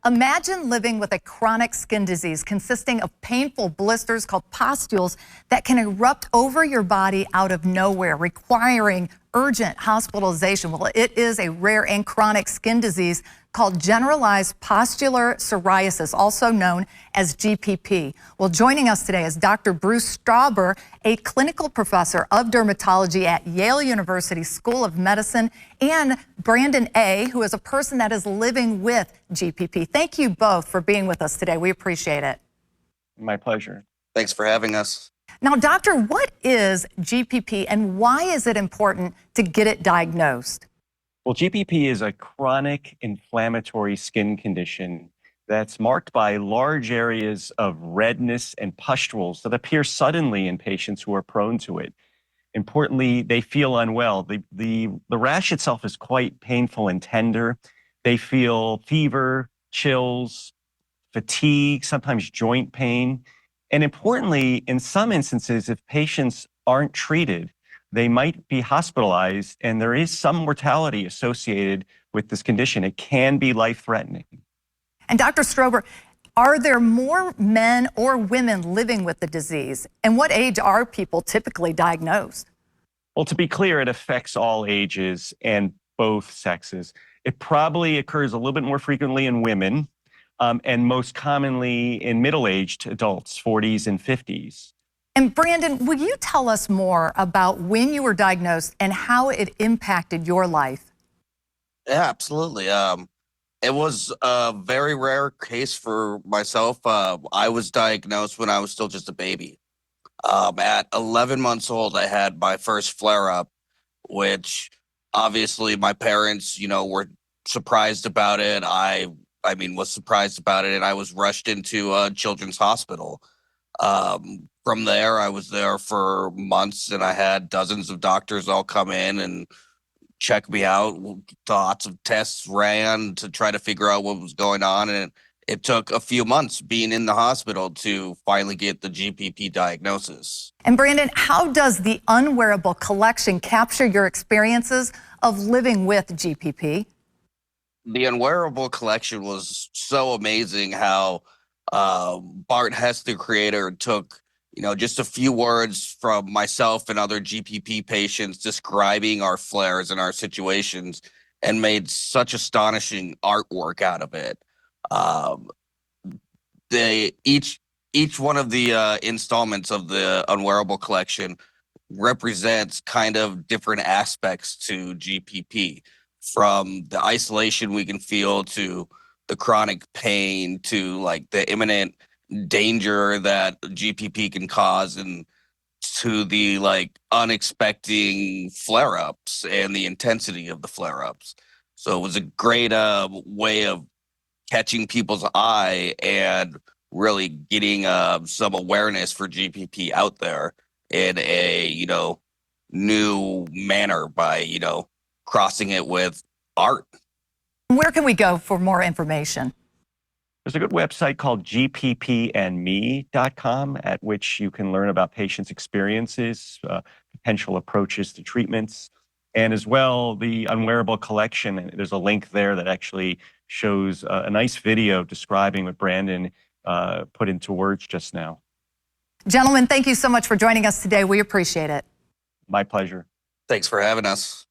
Imagine living with a chronic skin disease consisting of painful blisters called pustules that can erupt over your body out of nowhere, requiring urgent hospitalization. Well, it is a rare and chronic skin disease called Generalized Pustule Psoriasis, also known as GPP. Well, joining us today is Dr. Bruce Stauber, a clinical professor of dermatology at Yale University School of Medicine, and Brandon A., who is a person that is living with GPP. Thank you both for being with us today. We appreciate it. My pleasure. Thanks for having us. Now, doctor, what is GPP and why is it important to get it diagnosed? Well, GPP is a chronic inflammatory skin condition that's marked by large areas of redness and pustules that appear suddenly in patients who are prone to it. Importantly, they feel unwell. The rash itself is quite painful and tender. They feel fever, chills, fatigue, sometimes joint pain. And importantly, in some instances, if patients aren't treated, they might be hospitalized, and there is some mortality associated with this condition. It can be life-threatening. And Dr. Stauber, are there more men or women living with the disease? And what age are people typically diagnosed? Well, to be clear, it affects all ages and both sexes. It probably occurs a little bit more frequently in women, and most commonly in middle-aged adults, 40s and 50s. And Brandon, will you tell us more about when you were diagnosed and how it impacted your life? Yeah, absolutely. It was a very rare case for myself. I was diagnosed when I was still just a baby. At 11 months old, I had my first flare-up, which obviously my parents, were surprised about it. I was surprised about it, and I was rushed into a children's hospital. From there, I was there for months, and I had dozens of doctors all come in and check me out. Lots of tests ran to try to figure out what was going on, and it took a few months being in the hospital to finally get the GPP diagnosis. And Brandon, how does the Unwearable collection capture your experiences of living with GPP? The Unwearable collection was so amazing how Bart Hess, the creator, took just a few words from myself and other GPP patients describing our flares and our situations and made such astonishing artwork out of it. Each one of the installments of the Unwearable collection represents kind of different aspects to GPP, from the isolation we can feel to the chronic pain to like the imminent danger that GPP can cause, and to the unexpected flare-ups and the intensity of the flare-ups. So it was a great way of catching people's eye and really getting some awareness for GPP out there in a new manner by crossing it with art. Where can we go for more information? There's a good website called gppandme.com at which you can learn about patients' experiences, potential approaches to treatments, and as well the Unwearable collection. There's a link there that actually shows a nice video describing what Brandon put into words just now. Gentlemen, thank you so much for joining us today. We appreciate it. My pleasure. Thanks for having us.